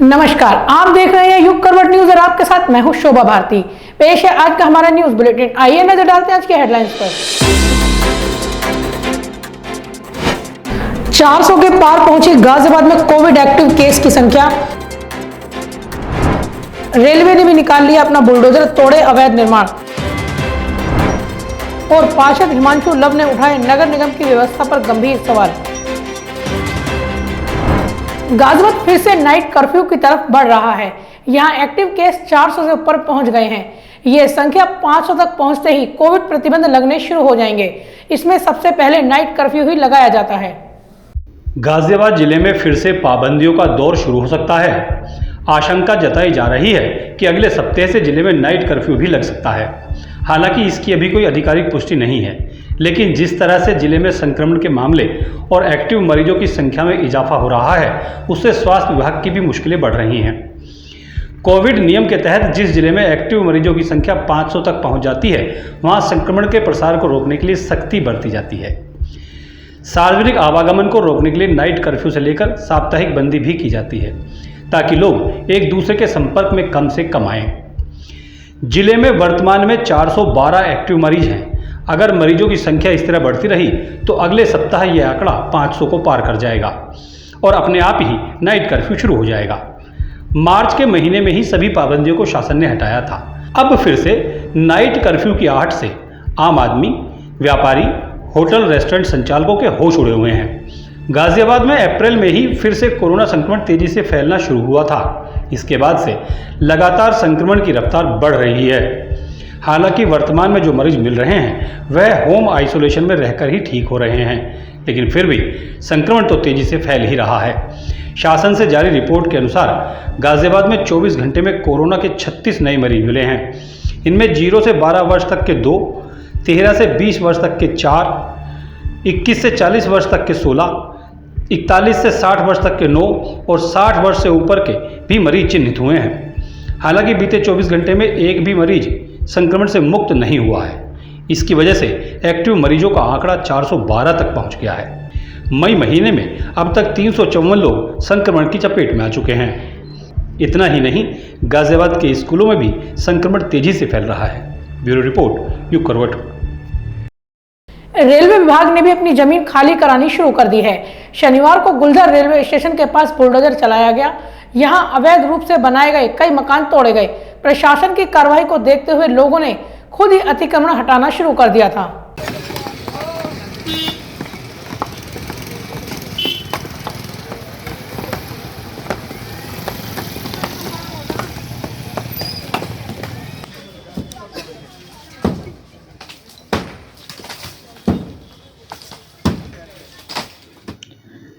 नमस्कार, आप देख रहे हैं युग करवट न्यूज और आपके साथ मैं हूं शोभा भारती। पेश है आज का हमारा न्यूज बुलेटिन। आइए नजर डालते हैं आज के हेडलाइंस पर। 400 के पार पहुंची गाजियाबाद में कोविड एक्टिव केस की संख्या। रेलवे ने भी निकाल लिया अपना बुलडोजर, तोड़े अवैध निर्माण। और पार्षद हिमांशु लव ने उठाए नगर निगम की व्यवस्था पर गंभीर सवाल। गाजियाबाद फिर से नाइट कर्फ्यू की तरफ बढ़ रहा है। यहां एक्टिव केस 400 से ऊपर पहुंच गए हैं। ये संख्या 500 तक पहुंचते ही कोविड प्रतिबंध लगने शुरू हो जाएंगे। इसमें सबसे पहले नाइट कर्फ्यू ही लगाया जाता है। गाजियाबाद जिले में फिर से पाबंदियों का दौर शुरू हो सकता है। आशंका जताई जा रही है कि अगले सप्ताह से जिले में नाइट कर्फ्यू भी लग सकता है। हालांकि इसकी अभी कोई आधिकारिक पुष्टि नहीं है, लेकिन जिस तरह से जिले में संक्रमण के मामले और एक्टिव मरीजों की संख्या में इजाफा हो रहा है, उससे स्वास्थ्य विभाग की भी मुश्किलें बढ़ रही हैं। कोविड नियम के तहत जिस जिले में एक्टिव मरीजों की संख्या 500 तक पहुंच जाती है, वहां संक्रमण के प्रसार को रोकने के लिए सख्ती बरती जाती है। सार्वजनिक आवागमन को रोकने के लिए नाइट कर्फ्यू से लेकर साप्ताहिक बंदी भी की जाती है, ताकि लोग एक दूसरे के संपर्क में कम से कम आएं। जिले में वर्तमान में 412 एक्टिव मरीज हैं। अगर मरीजों की संख्या इस तरह बढ़ती रही तो अगले सप्ताह यह आंकड़ा 500 को पार कर जाएगा और अपने आप ही नाइट कर्फ्यू शुरू हो जाएगा। मार्च के महीने में ही सभी पाबंदियों को शासन ने हटाया था। अब फिर से नाइट कर्फ्यू की आहट से आम आदमी, व्यापारी, होटल रेस्टोरेंट संचालकों के होश उड़े हुए हैं। गाजियाबाद में अप्रैल में ही फिर से कोरोना संक्रमण तेजी से फैलना शुरू हुआ था। इसके बाद से लगातार संक्रमण की रफ्तार बढ़ रही है। हालांकि वर्तमान में जो मरीज मिल रहे हैं वह होम आइसोलेशन में रहकर ही ठीक हो रहे हैं, लेकिन फिर भी संक्रमण तो तेजी से फैल ही रहा है। शासन से जारी रिपोर्ट के अनुसार गाजियाबाद में 24 घंटे में कोरोना के 36 नए मरीज मिले हैं। इनमें 0 से 12 वर्ष तक के 2, 13 से 20 वर्ष तक के 4, 21 से 40 वर्ष तक के 16, 41 से 60 वर्ष तक के 9 और 60 वर्ष से ऊपर के भी मरीज चिन्हित हुए हैं। हालांकि बीते 24 घंटे में एक भी मरीज संक्रमण से मुक्त नहीं हुआ है। इसकी वजह से एक्टिव मरीजों का आंकड़ा 412 तक पहुंच गया है। मई महीने में अब तक 354 लोग संक्रमण की चपेट में आ चुके हैं। इतना ही नहीं, गाजियाबाद के स्कूलों में भी संक्रमण तेजी से फैल रहा है। ब्यूरो रिपोर्ट, युग करवट। रेलवे विभाग ने भी अपनी जमीन खाली करानी शुरू कर दी है। शनिवार को गुलधर रेलवे स्टेशन के पास बुलडोजर चलाया गया। यहां अवैध रूप से बनाए गए कई मकान तोड़े गए। प्रशासन की कार्रवाई को देखते हुए लोगों ने खुद ही अतिक्रमण हटाना शुरू कर दिया था।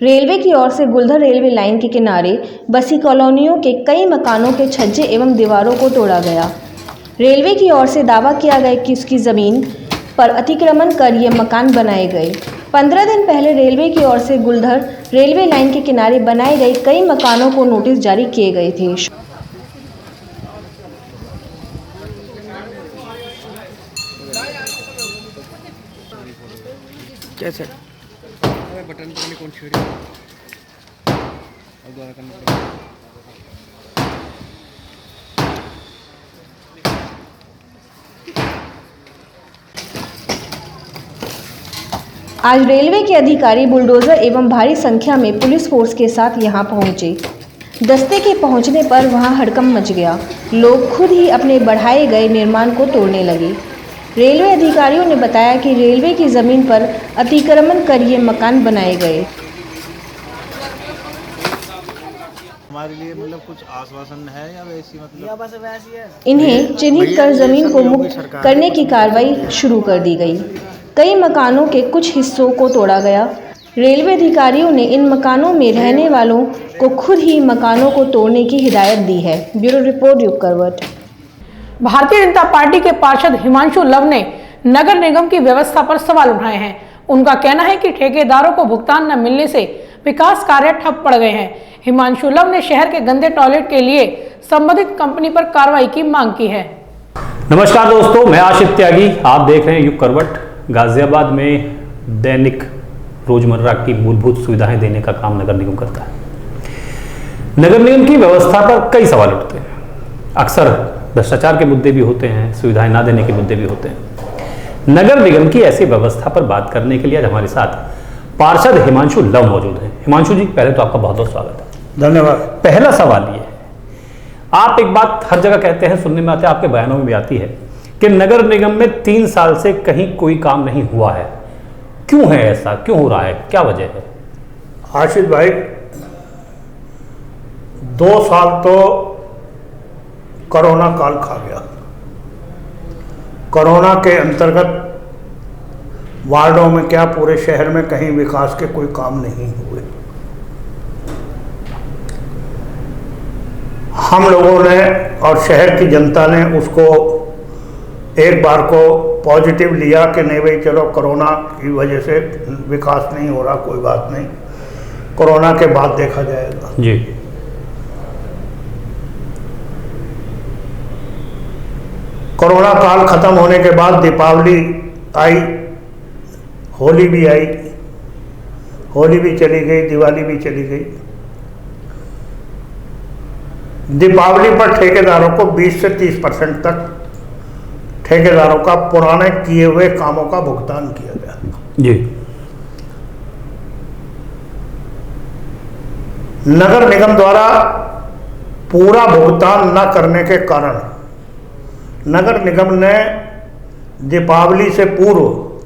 रेलवे की ओर से गुलधर रेलवे लाइन के किनारे बसी कॉलोनियों के कई मकानों के छज्जे एवं दीवारों को तोड़ा गया। रेलवे की ओर से दावा किया गया कि उसकी ज़मीन पर अतिक्रमण कर ये मकान बनाए गए। 15 दिन पहले रेलवे की ओर से गुलधर रेलवे लाइन के किनारे बनाए गए कई मकानों को नोटिस जारी किए गए थे। कैसे बटन पकड़ने कौन छेड़ी और द्वारा करने पड़ेगा। आज रेलवे के अधिकारी बुलडोजर एवं भारी संख्या में पुलिस फोर्स के साथ यहां पहुंचे। दस्ते के पहुंचने पर वहां हड़कंप मच गया। लोग खुद ही अपने बढ़ाए गए निर्माण को तोड़ने लगे। रेलवे अधिकारियों ने बताया कि रेलवे की ज़मीन पर अतिक्रमण कर ये मकान बनाए गए। हमारे लिए मतलब कुछ आश्वासन है या वैसी मतलब या बस वैसी है। इन्हें चिन्हित कर ज़मीन को मुक्त करने की कार्रवाई शुरू कर दी गई। कई मकानों के कुछ हिस्सों को तोड़ा गया। रेलवे अधिकारियों ने इन मकानों में रहने वालों को खुद ही मकानों को तोड़ने की हिदायत दी है। ब्यूरो रिपोर्ट, युग करवट। भारतीय जनता पार्टी के पार्षद हिमांशु लव ने नगर निगम की व्यवस्था पर सवाल उठाए हैं। उनका कहना है कि ठेकेदारों को भुगतान न मिलने से विकास कार्य ठप पड़ गए हैं। हिमांशु लव ने शहर के गंदे टॉयलेट के लिए संबंधित कंपनी पर कार्रवाई की मांग की है। नमस्कार दोस्तों, मैं आशिफ त्यागी, आप देख रहे हैं युग करवट। गाजियाबाद में दैनिक रोजमर्रा की मूलभूत सुविधाएं देने का काम नगर निगम करता है। नगर निगम की व्यवस्था पर कई सवाल उठते हैं। अक्सर भ्रष्टाचार के मुद्दे भी होते हैं, सुविधाएं ना देने के मुद्दे भी होते हैं। नगर निगम की ऐसी व्यवस्था पर बात करने के लिए आज हमारे साथ पार्षद हिमांशु लव मौजूद हैं। हिमांशु जी, पहले तो आपका बहुत बहुत स्वागत है। धन्यवाद। पहला सवाल ये है, आप एक बात हर जगह कहते हैं, सुनने में आते हैं, आपके बयानों में भी आती है कि नगर निगम में 3 साल से कहीं कोई काम नहीं हुआ है। क्यों है ऐसा, क्यों हो रहा है, क्या वजह है? आशीष भाई, 2 साल तो कोरोना काल खा गया। कोरोना के अंतर्गत वार्डों में क्या, पूरे शहर में कहीं विकास के कोई काम नहीं हुए। हम लोगों ने और शहर की जनता ने उसको एक बार को पॉजिटिव लिया कि नहीं भाई, चलो कोरोना की वजह से विकास नहीं हो रहा, कोई बात नहीं, कोरोना के बाद देखा जाएगा। जी। कोरोना काल खत्म होने के बाद दीपावली आई, होली भी आई, होली भी चली गई, दिवाली भी चली गई। दीपावली पर ठेकेदारों को 20 से 30% तक ठेकेदारों का पुराने किए हुए कामों का भुगतान किया गया। जी। नगर निगम द्वारा पूरा भुगतान न करने के कारण नगर निगम ने दीपावली से पूर्व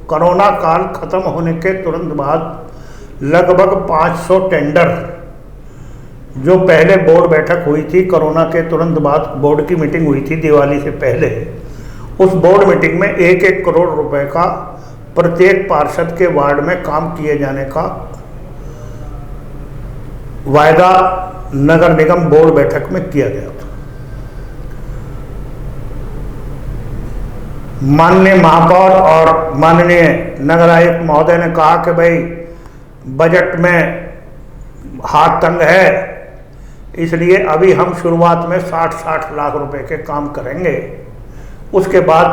कोरोना काल खत्म होने के तुरंत बाद लगभग 500 टेंडर, जो पहले बोर्ड बैठक हुई थी कोरोना के तुरंत बाद, बोर्ड की मीटिंग हुई थी दिवाली से पहले, उस बोर्ड मीटिंग में 1-1 करोड़ रुपए का प्रत्येक पार्षद के वार्ड में काम किए जाने का वायदा नगर निगम बोर्ड बैठक में किया गया था। माननीय महापौर और माननीय नगर आयुक्त महोदय ने कहा कि भाई बजट में हाथ तंग है, इसलिए अभी हम शुरुआत में 60-60 लाख रुपए के काम करेंगे, उसके बाद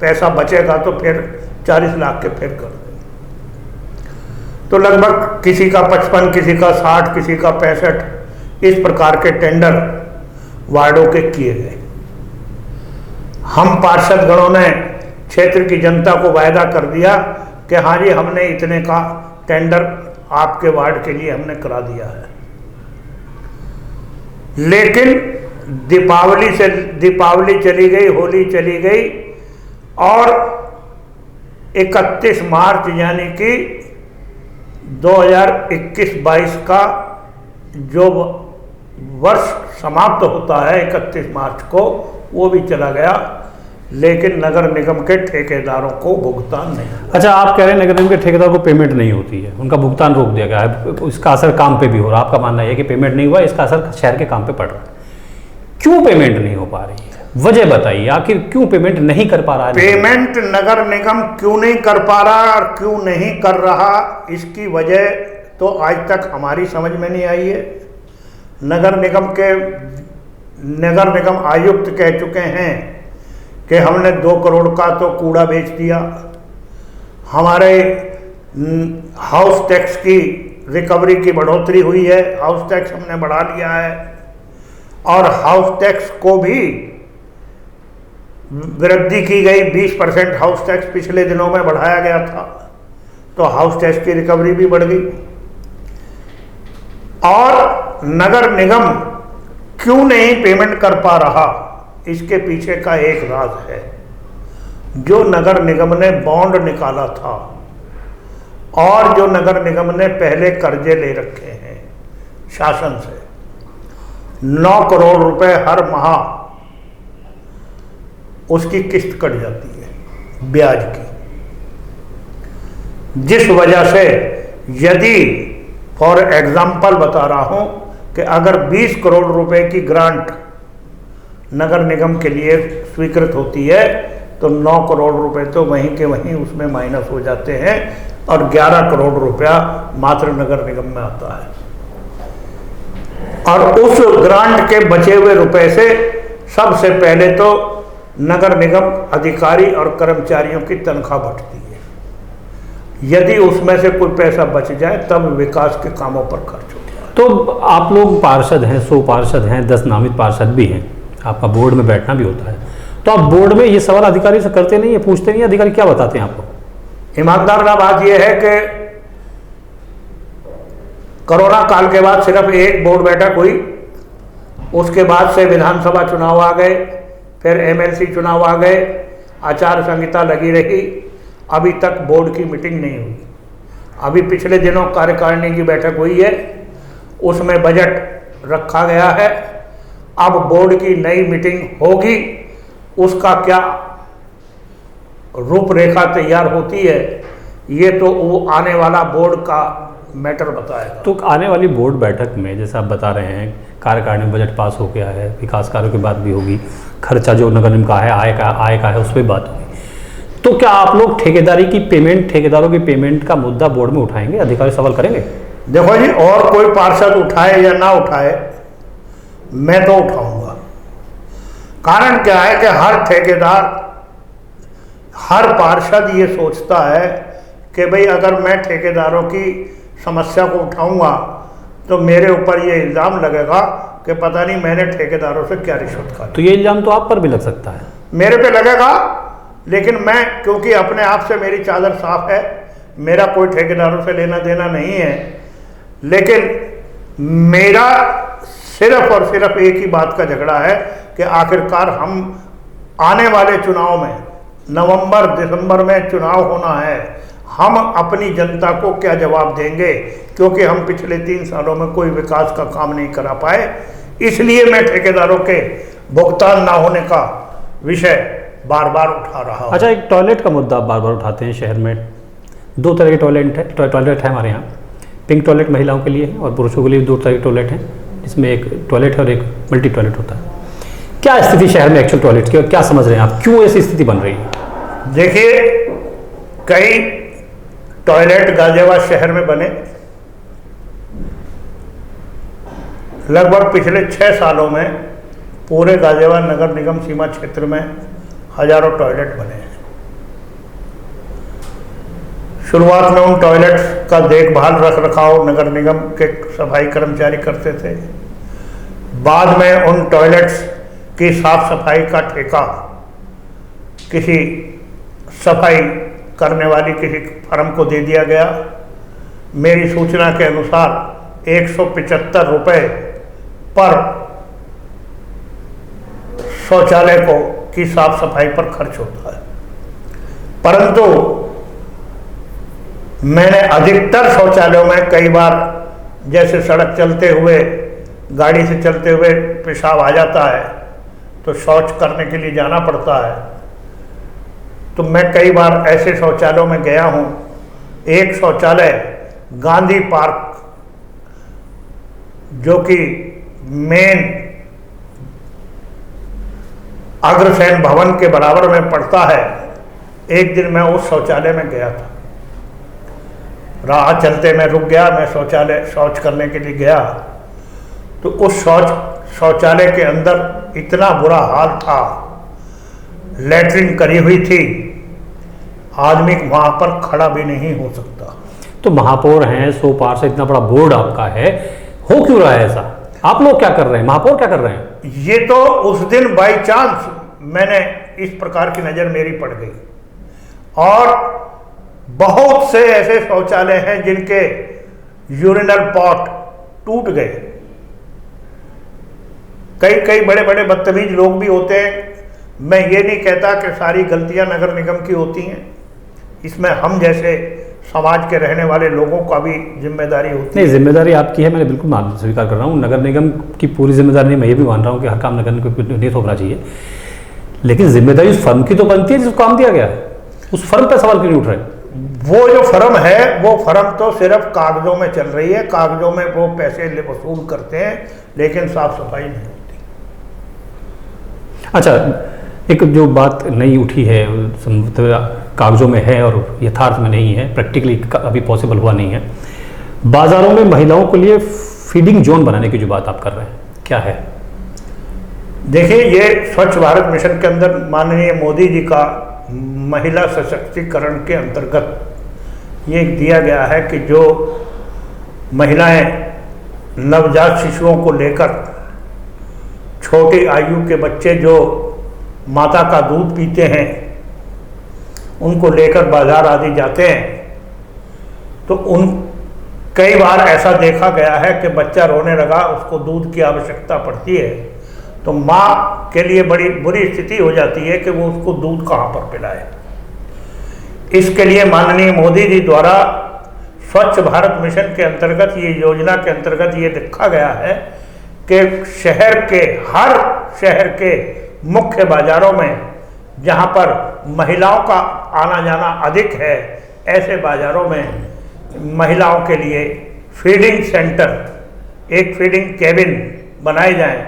पैसा बचेगा तो फिर 40 लाख के फिर कर देंगे। तो लगभग किसी का 55, किसी का 60, किसी का 65, इस प्रकार के टेंडर वार्डों के किए गए। हम पार्षद गणों ने क्षेत्र की जनता को वायदा कर दिया कि हाँ जी, हमने इतने का टेंडर आपके वार्ड के लिए हमने करा दिया है। लेकिन दीपावली चली गई, होली चली गई, और 31 मार्च यानी कि 2021-22 का जो वर्ष समाप्त होता है 31 मार्च को, वो भी चला गया, लेकिन नगर निगम के ठेकेदारों को भुगतान नहीं हुआ। अच्छा, आप कह रहे हैं नगर निगम के ठेकेदारों को पेमेंट नहीं होती है, उनका भुगतान रोक दिया गया है, इसका असर काम पे भी हो रहा है। आपका मानना है कि पेमेंट नहीं हुआ, इसका असर शहर के काम पे पड़ रहा है। क्यों पेमेंट नहीं हो पा रही है, वजह बताइए, आखिर क्यों पेमेंट नहीं कर पा रहा है? पेमेंट नगर निगम क्यों नहीं कर पा रहा और क्यों नहीं कर रहा, इसकी वजह तो आज तक हमारी समझ में नहीं आई है। नगर निगम आयुक्त कह चुके हैं कि हमने 2 करोड़ का तो कूड़ा बेच दिया, हमारे हाउस टैक्स की रिकवरी की बढ़ोतरी हुई है, हाउस टैक्स हमने बढ़ा लिया है, और हाउस टैक्स को भी वृद्धि की गई। 20% हाउस टैक्स पिछले दिनों में बढ़ाया गया था, तो हाउस टैक्स की रिकवरी भी बढ़ गई। और नगर निगम क्यों नहीं पेमेंट कर पा रहा, इसके पीछे का एक राज है। जो नगर निगम ने बॉन्ड निकाला था और जो नगर निगम ने पहले कर्जे ले रखे हैं शासन से, 9 करोड़ रुपए हर माह उसकी किस्त कट जाती है ब्याज की, जिस वजह से यदि फॉर एग्जाम्पल बता रहा हूं कि अगर 20 करोड़ रुपए की ग्रांट नगर निगम के लिए स्वीकृत होती है तो 9 करोड़ रुपए तो वहीं के वहीं उसमें माइनस हो जाते हैं और 11 करोड़ रुपया मात्र नगर निगम में आता है। और उस ग्रांट के बचे हुए रुपए से सबसे पहले तो नगर निगम अधिकारी और कर्मचारियों की तनख्वाह बढ़ती है। यदि उसमें से कोई पैसा बच जाए तब विकास के कामों पर खर्च होता है। तो आप लोग पार्षद हैं, 100 पार्षद हैं, 10 नामित पार्षद भी हैं, आपका बोर्ड में बैठना भी होता है, तो आप बोर्ड में ये सवाल अधिकारी से करते नहीं है, पूछते नहीं है? अधिकारी क्या बताते हैं आपको? ईमानदार ना बात यह है कि कोरोना काल के बाद सिर्फ एक बोर्ड बैठक हुई, उसके बाद से विधानसभा चुनाव आ गए, फिर एमएलसी चुनाव आ गए, आचार संहिता लगी रही, अभी तक बोर्ड की मीटिंग नहीं हुई। अभी पिछले दिनों कार्यकारिणी की बैठक हुई है, उसमें बजट रखा गया है। अब बोर्ड की नई मीटिंग होगी, उसका क्या रूपरेखा तैयार होती है ये तो वो आने वाला बोर्ड का मैटर बताएगा। तो आने वाली बोर्ड बैठक में जैसे आप बता रहे हैं कार्यकारिणी में बजट पास हो गया है, विकास कार्यों की बात भी होगी, खर्चा जो नगर निगम का है, आय का है, उस पर बात होगी, तो क्या आप लोग ठेकेदारी की पेमेंट, ठेकेदारों की पेमेंट का मुद्दा बोर्ड में उठाएंगे? अधिकारी सवाल करेंगे? देखो जी, और कोई पार्षद उठाए या ना उठाए, मैं तो उठाऊंगा। कारण क्या है कि हर ठेकेदार, हर पार्षद ये सोचता है कि भाई अगर मैं ठेकेदारों की समस्या को उठाऊंगा तो मेरे ऊपर ये इल्ज़ाम लगेगा कि पता नहीं मैंने ठेकेदारों से क्या रिश्वत खाई। तो ये इल्ज़ाम तो आप पर भी लग सकता है। मेरे पे लगेगा, लेकिन मैं क्योंकि अपने आप से मेरी चादर साफ है, मेरा कोई ठेकेदारों से लेना देना नहीं है, लेकिन मेरा सिर्फ और सिर्फ एक ही बात का झगड़ा है कि आखिरकार हम आने वाले चुनाव में, नवंबर दिसंबर में चुनाव होना है, हम अपनी जनता को क्या जवाब देंगे, क्योंकि हम पिछले 3 सालों में कोई विकास का काम नहीं करा पाए। इसलिए मैं ठेकेदारों के भुगतान ना होने का विषय बार बार उठा रहा हूं। अच्छा, एक टॉयलेट का मुद्दा आप बार बार उठाते हैं। शहर में 2 तरह के टॉयलेट है हमारे यहाँ। पिंक टॉयलेट महिलाओं के लिए है और पुरुषों के लिए 2 तरह के टॉयलेट हैं, इसमें एक टॉयलेट है और एक मल्टी टॉयलेट होता है। क्या स्थिति शहर में एक्चुअल टॉयलेट की, और क्या समझ रहे हैं आप, क्यों ऐसी स्थिति बन रही है? देखिए, कई टॉयलेट गाजियाबाद शहर में बने, लगभग पिछले 6 सालों में पूरे गाजियाबाद नगर निगम सीमा क्षेत्र में हजारों टॉयलेट बने हैं। शुरुआत में उन टॉयलेट्स का देखभाल रख रखाव नगर निगम के सफाई कर्मचारी करते थे। बाद में उन टॉयलेट्स की साफ सफाई का ठेका किसी सफाई करने वाली किसी फर्म को दे दिया गया। मेरी सूचना के अनुसार 175 रुपये पर शौचालय को की साफ सफाई पर खर्च होता है, परंतु मैंने अधिकतर शौचालयों में कई बार, जैसे सड़क चलते हुए, गाड़ी से चलते हुए पेशाब आ जाता है तो शौच करने के लिए जाना पड़ता है, तो मैं कई बार ऐसे शौचालयों में गया हूँ। एक शौचालय गांधी पार्क, जो कि मेन अग्रसेन भवन के बराबर में पड़ता है, एक दिन मैं उस शौचालय में गया था। राह चलते मैं रुक गया, मैं शौच करने के लिए गया, तो उस शौचालय के अंदर इतना बुरा हाल था, लैट्रिन करी हुई थी, आदमी वहां पर खड़ा भी नहीं हो सकता। तो महापौर हैं, 100 पार से इतना बड़ा बोर्ड आपका है, हो क्यों रहा है ऐसा? आप लोग क्या कर रहे हैं, महापौर क्या कर रहे हैं? ये तो उस दिन बाई चांस मैंने इस प्रकार की नज़र मेरी पड़ गई, और बहुत से ऐसे शौचालय हैं जिनके यूरिनल पॉट टूट गए। कई बड़े बड़े बदतमीज लोग भी होते हैं। मैं ये नहीं कहता कि सारी गलतियां नगर निगम की होती हैं, इसमें हम जैसे समाज के रहने वाले लोगों का भी जिम्मेदारी होती है। नहीं, जिम्मेदारी आपकी है, मैं बिल्कुल स्वीकार कर रहा हूँ। नगर निगम की पूरी जिम्मेदारी नहीं, मैं ये भी मान रहा हूँ कि हर काम नगर निगम को नहीं थोपना चाहिए, लेकिन जिम्मेदारी उस फर्म की तो बनती है जिसको काम दिया गया है। उस फर्म पर सवाल क्यों नहीं उठ रहे? वो जो फर्म है, वो फर्म तो सिर्फ कागजों में चल रही है, कागजों में वो पैसे वसूल करते हैं, लेकिन साफ सफाई नहीं होती। अच्छा, एक जो बात नहीं उठी है, कागजों में है और यथार्थ में नहीं है, प्रैक्टिकली अभी पॉसिबल हुआ नहीं है, बाजारों में महिलाओं के लिए फीडिंग जोन बनाने की जो बात आप कर रहे हैं, क्या है? देखिए, ये स्वच्छ भारत मिशन के अंदर माननीय मोदी जी का महिला सशक्तिकरण के अंतर्गत ये दिया गया है कि जो महिलाएं नवजात शिशुओं को लेकर, छोटी आयु के बच्चे जो माता का दूध पीते हैं उनको लेकर बाजार आदि जाते हैं, तो उन कई बार ऐसा देखा गया है कि बच्चा रोने लगा, उसको दूध की आवश्यकता पड़ती है, तो माँ के लिए बड़ी बुरी स्थिति हो जाती है कि वो उसको दूध कहाँ पर पिलाए। इसके लिए माननीय मोदी जी द्वारा स्वच्छ भारत मिशन के अंतर्गत, ये योजना के अंतर्गत ये लिखा गया है कि हर शहर के मुख्य बाजारों में जहाँ पर महिलाओं का आना जाना अधिक है, ऐसे बाजारों में महिलाओं के लिए फीडिंग सेंटर, एक फीडिंग केबिन बनाए जाएं।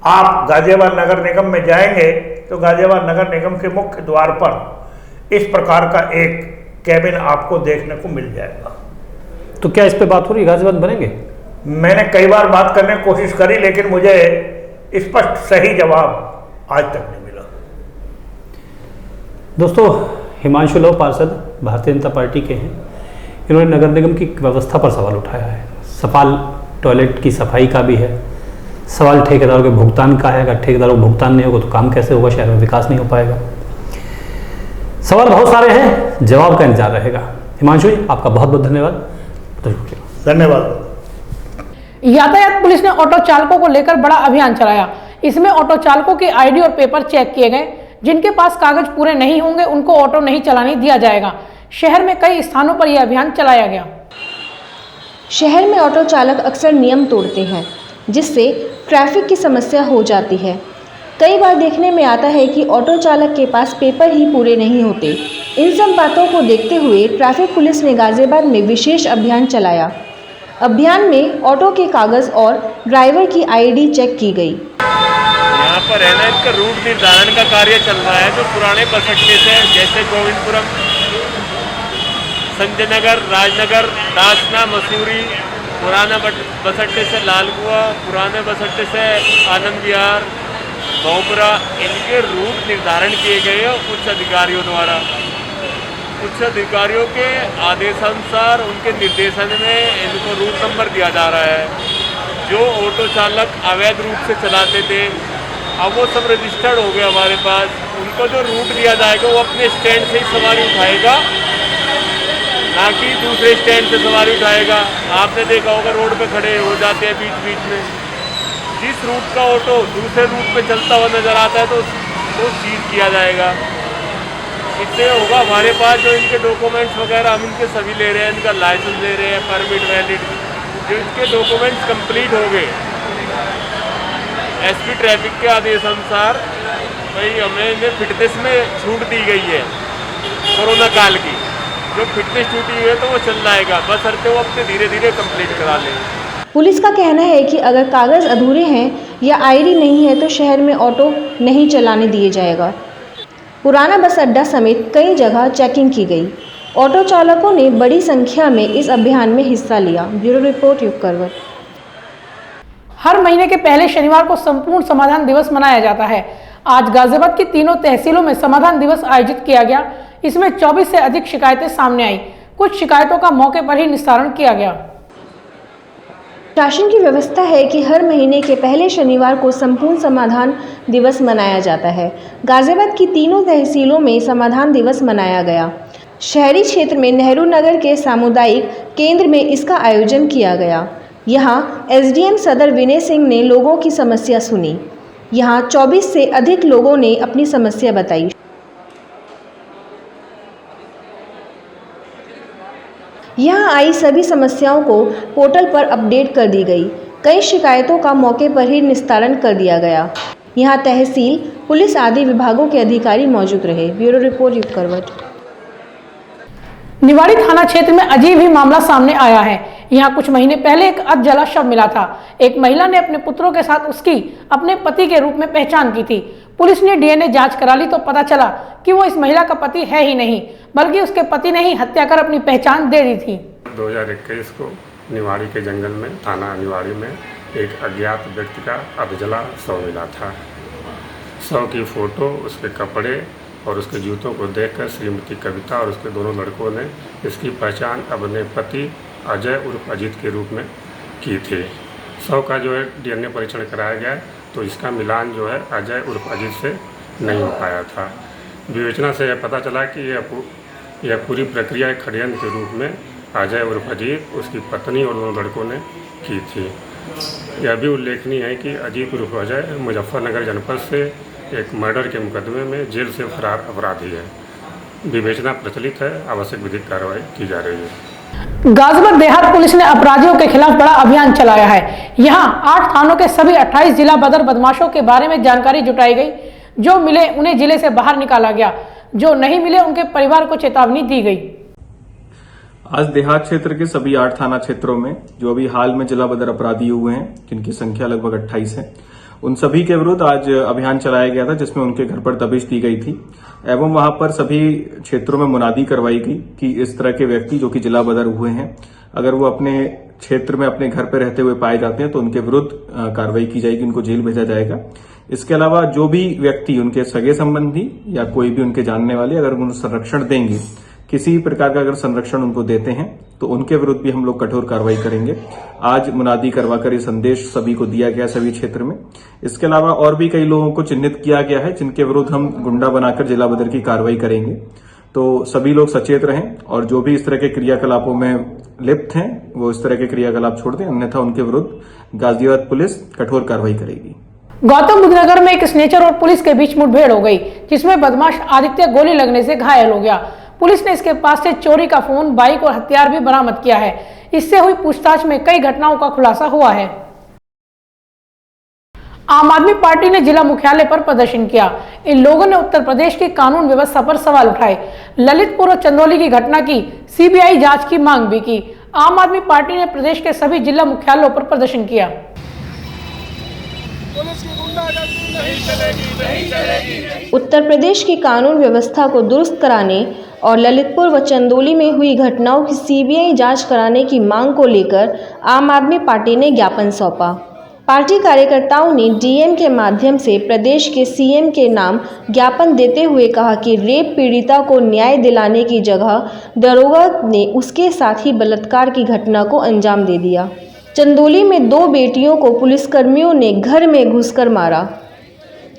आप गाजियाबाद नगर निगम में जाएंगे तो गाजियाबाद नगर निगम के मुख्य द्वार पर इस प्रकार का एक केबिन आपको देखने को मिल जाएगा। तो क्या इस पे बात हो रही है, गाजियाबाद बनेंगे? मैंने कई बार बात करने की कोशिश करी, लेकिन मुझे स्पष्ट सही जवाब आज तक नहीं मिला। दोस्तों, हिमांशु लव पार्षद भारतीय जनता पार्टी के हैं। इन्होंने नगर निगम की व्यवस्था पर सवाल उठाया है। सवाल टॉयलेट की सफाई का भी है, सवाल ठेकेदारों के भुगतान का है। अगर ठेकेदारों को भुगतान नहीं होगा तो काम कैसे होगा, शहर में विकास नहीं हो पाएगा। सवाल बहुत सारे हैं, जवाब का इंतजार रहेगा। हिमांशु जी, आपका बहुत बहुत धन्यवाद। धन्यवाद। यातायात पुलिस ने ऑटो चालकों को लेकर बड़ा अभियान चलाया। इसमें ऑटो चालकों के आईडी और पेपर चेक किए गए। जिनके पास कागज पूरे नहीं होंगे उनको ऑटो नहीं चलाने दिया जाएगा। शहर में कई स्थानों पर यह अभियान चलाया गया। शहर में ऑटो चालक अक्सर नियम तोड़ते हैं, जिससे ट्रैफिक की समस्या हो जाती है। कई बार देखने में आता है कि ऑटो चालक के पास पेपर ही पूरे नहीं होते। इन सब बातों को देखते हुए ट्रैफिक पुलिस ने गाजियाबाद में विशेष अभियान चलाया। अभियान में ऑटो के कागज और ड्राइवर की आईडी चेक की गई। यहाँ पर है ना, इसका रूट निर्धारण का कार्य चल रहा है। जो पुराने बस अड्डे से, जैसे गोविंदपुरम, संजय नगर, राजनगर, दासना, मसूरी, पुराना बस अड्डे से लालकुआ, पुराने बस अड्डे से आनंद विहार, भोपरा, इनके रूट निर्धारण किए गए हैं उच्च अधिकारियों द्वारा। उच्च अधिकारियों के आदेशानुसार, उनके निर्देशन में इनको रूट नंबर दिया जा रहा है। जो ऑटो चालक अवैध रूप से चलाते थे, अब वो सब रजिस्टर्ड हो गया हमारे पास। उनको जो रूट दिया जाएगा वो अपने स्टैंड से ही सवारी उठाएगा, ना कि दूसरे स्टैंड से सवारी उठाएगा। आपने देखा होगा रोड पे खड़े हो जाते हैं बीच बीच में। जिस रूट का ऑटो दूसरे रूट पे चलता हुआ नजर आता है तो सीज किया जाएगा। इससे होगा हमारे पास जो इनके डॉक्यूमेंट्स वगैरह हम इनके सभी ले रहे हैं, इनका लाइसेंस ले रहे हैं, परमिट वैलिड, जो इसके डॉक्यूमेंट्स कंप्लीट हो गए, एसपी ट्रैफिक के आदेश अनुसार भाई हमें इन्हें फिटनेस में छूट दी गई है कोरोना काल की। जो फिटनेस छूटी हुई है तो वो चल जाएगा, बस हरते वो अपने धीरे धीरे कंप्लीट करा लें। पुलिस का कहना है कि अगर कागज अधूरे हैं या आईडी नहीं है तो शहर में ऑटो नहीं चलाने दिए जाएगा। पुराना बस अड्डा समेत कई जगह चेकिंग की गई। ऑटो चालकों ने बड़ी संख्या में इस अभियान में हिस्सा लिया। ब्यूरो रिपोर्ट युग करवट। हर महीने के पहले शनिवार को संपूर्ण समाधान दिवस मनाया जाता है। आज गाजियाबाद की तीनों तहसीलों में समाधान दिवस आयोजित किया गया। इसमें 24 से अधिक शिकायतें सामने आई। कुछ शिकायतों का मौके पर ही निस्तारण किया गया। शासन की व्यवस्था है कि हर महीने के पहले शनिवार को संपूर्ण समाधान दिवस मनाया जाता है। गाजियाबाद की तीनों तहसीलों में समाधान दिवस मनाया गया। शहरी क्षेत्र में नेहरू नगर के सामुदायिक केंद्र में इसका आयोजन किया गया। यहाँ एसडीएम सदर विनय सिंह ने लोगों की समस्या सुनी। यहाँ 24 से अधिक लोगों ने अपनी समस्या बताई। यहाँ आई सभी समस्याओं को पोर्टल पर अपडेट कर दी गई। कई शिकायतों का मौके पर ही निस्तारण कर दिया गया। यहाँ तहसील, पुलिस आदि विभागों के अधिकारी मौजूद रहे। ब्यूरो रिपोर्ट युग करवट। निवाड़ी थाना क्षेत्र में अजीब ही मामला सामने आया है। यहाँ कुछ महीने पहले एक अधजला शव मिला था। एक महिला ने अपने पुत्रों के साथ उसकी अपने पति के रूप में पहचान की थी। पुलिस ने डीएनए जांच करा ली तो पता चला कि वो इस महिला का पति है ही नहीं, बल्कि उसके पति ने ही हत्या कर अपनी पहचान दे दी थी। 2021 को निवाड़ी के जंगल में, थाना निवाड़ी में, एक अज्ञात व्यक्ति का अधजला शव मिला था। शव की फोटो, उसके कपड़े और उसके जूतों को देखकर श्रीमती कविता और उसके दोनों लड़कों ने इसकी पहचान अपने पति अजय उर्फ अजीत के रूप में की थी। शव का जो है DNA परीक्षण कराया गया है, तो इसका मिलान जो है अजय उर्फ अजीत से नहीं हो पाया था। विवेचना से यह पता चला कि यह पूरी प्रक्रिया एक षड्यंत्र के रूप में अजय उर्फ अजीत, उसकी पत्नी और दोनों लड़कों ने की थी। यह भी उल्लेखनीय है कि अजीत उर्फ अजय मुजफ्फरनगर जनपद से एक मर्डर के मुकदमे में जेल से फरार अपराधी है। विवेचना प्रचलित है, आवश्यक विधिक कार्रवाई की जा रही है। गाजियाबाद देहात पुलिस ने अपराधियों के खिलाफ बड़ा अभियान चलाया है। यहां 8 थानों के सभी 28 जिला बदर बदमाशों के बारे में जानकारी जुटाई गई। जो मिले उन्हें जिले से बाहर निकाला गया, जो नहीं मिले उनके परिवार को चेतावनी दी गई। आज देहात क्षेत्र के सभी 8 थाना क्षेत्रों में जो अभी हाल में जिला बदर अपराधी हुए हैं, जिनकी संख्या लगभग 28 है, उन सभी के विरुद्ध आज अभियान चलाया गया था, जिसमें उनके घर पर दबिश दी गई थी एवं वहां पर सभी क्षेत्रों में मुनादी करवाई गई कि इस तरह के व्यक्ति जो कि जिला बदर हुए हैं, अगर वो अपने क्षेत्र में अपने घर पर रहते हुए पाए जाते हैं तो उनके विरुद्ध कार्रवाई की जाएगी, उनको जेल भेजा जाएगा। इसके अलावा जो भी व्यक्ति उनके सगे संबंधी या कोई भी उनके जानने वाले अगर उनको संरक्षण देंगे, किसी भी प्रकार का अगर संरक्षण उनको देते हैं तो उनके विरुद्ध भी हम लोग कठोर कार्रवाई करेंगे। आज मुनादी करवाकर ये संदेश सभी को दिया गया, सभी क्षेत्र में। इसके अलावा और भी कई लोगों को चिन्हित किया गया है जिनके विरुद्ध हम गुंडा बनाकर जिला बदर की कार्रवाई करेंगे। तो सभी लोग सचेत रहें और जो भी इस तरह के क्रियाकलापों में लिप्त हैं वो इस तरह के क्रियाकलाप छोड़ दें, अन्यथा उनके विरुद्ध गाजियाबाद पुलिस कठोर कार्रवाई करेगी। गौतम बुद्ध नगर में एक स्नेचर और पुलिस के बीच मुठभेड़ हो गई, जिसमें बदमाश आदित्य गोली लगने से घायल हो गया। पुलिस ने इसके पास से चोरी का फोन, बाइक और हथियार भी बरामद किया है। इससे हुई पूछताछ में कई घटनाओं का खुलासा हुआ है। आम आदमी पार्टी ने जिला मुख्यालय पर प्रदर्शन किया। इन लोगों ने उत्तर प्रदेश की कानून व्यवस्था पर सवाल उठाए। ललितपुर और चंदौली की घटना की सीबीआई जांच की मांग भी की। आम आदमी पार्टी ने प्रदेश के सभी जिला मुख्यालयों पर प्रदर्शन किया। उत्तर प्रदेश की कानून व्यवस्था को दुरुस्त कराने और ललितपुर व चंदौली में हुई घटनाओं की सीबीआई जांच कराने की मांग को लेकर आम आदमी पार्टी ने ज्ञापन सौंपा। पार्टी कार्यकर्ताओं ने डीएम के माध्यम से प्रदेश के सीएम के नाम ज्ञापन देते हुए कहा कि रेप पीड़िता को न्याय दिलाने की जगह दरोगा ने उसके साथ ही बलात्कार की घटना को अंजाम दे दिया। चंदौली में 2 बेटियों को पुलिसकर्मियों ने घर में घुसकर मारा,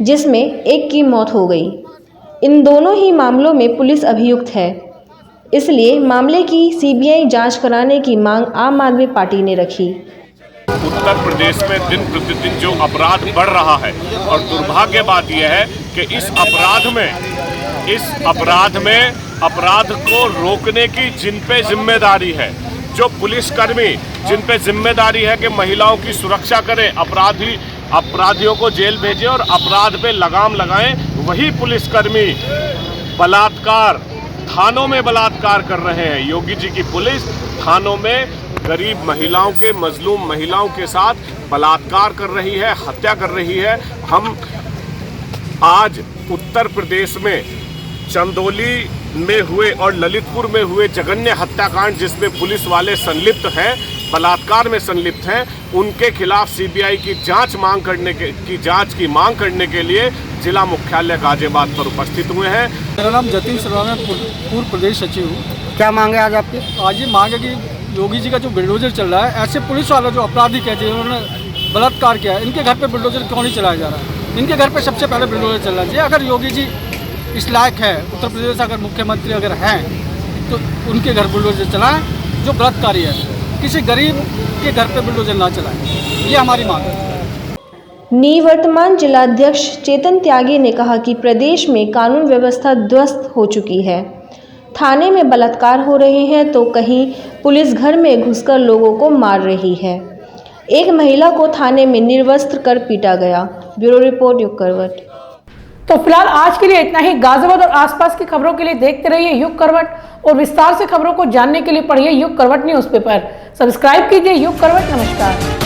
जिसमें एक की मौत हो गई। इन दोनों ही मामलों में पुलिस अभियुक्त है, इसलिए मामले की सीबीआई जांच कराने की मांग आम आदमी पार्टी ने रखी। उत्तर प्रदेश में दिन प्रतिदिन जो अपराध बढ़ रहा है और दुर्भाग्य बात यह है कि इस अपराध को रोकने की जिन पे जिम्मेदारी है, जो पुलिसकर्मी जिन पे जिम्मेदारी है कि महिलाओं की सुरक्षा करें, अपराधियों को जेल भेजें और अपराध पे लगाम लगाएं, वही पुलिसकर्मी बलात्कार, थानों में बलात्कार कर रहे हैं। योगी जी की पुलिस थानों में गरीब महिलाओं के, मजलूम महिलाओं के साथ बलात्कार कर रही है, हत्या कर रही है। हम आज उत्तर प्रदेश में चंदौली में हुए और ललितपुर में हुए जघन्य हत्याकांड जिसमें पुलिस वाले संलिप्त हैं, बलात्कार में संलिप्त हैं, उनके खिलाफ सीबीआई की जांच की मांग करने के लिए जिला मुख्यालय गाजियाबाद पर उपस्थित हुए हैं। मेरा नाम जतिन शर्मा, मैं पूर्व प्रदेश सचिव हूँ। क्या मांग है आज आपकी? आज ये मांग है कि योगी जी का जो बुलडोजर चल रहा है, ऐसे पुलिस वाले जो अपराधी कहते हैं उन्होंने बलात्कार किया है, इनके घर पे बुलडोजर क्यों नहीं चलाया जा रहा है? इनके घर पे सबसे पहले बुलडोजर चलना चाहिए। अगर योगी जी इस लायक है, उत्तर प्रदेश अगर मुख्यमंत्री अगर हैं, तो उनके घर बुलडोजर चलाएं जो बलात्कारी है। किसी गरीब के घर पे बुलडोजर ना चलाएं, ये हमारी मांग है। निवर्तमान जिलाध्यक्ष चेतन त्यागी ने कहा कि प्रदेश में कानून व्यवस्था ध्वस्त हो चुकी है। थाने में बलात्कार हो रहे हैं तो कहीं पुलिस घर में घुसकर लोगों को मार रही है। एक महिला को थाने में निर्वस्त्र कर पीटा गया। ब्यूरो रिपोर्ट युग करवट। तो फिलहाल आज के लिए इतना ही। गाजियाबाद और आसपास की खबरों के लिए देखते रहिए युग करवट और विस्तार से खबरों को जानने के लिए पढ़िए युग करवट न्यूज़पेपर। सब्सक्राइब कीजिए युग करवट। नमस्कार।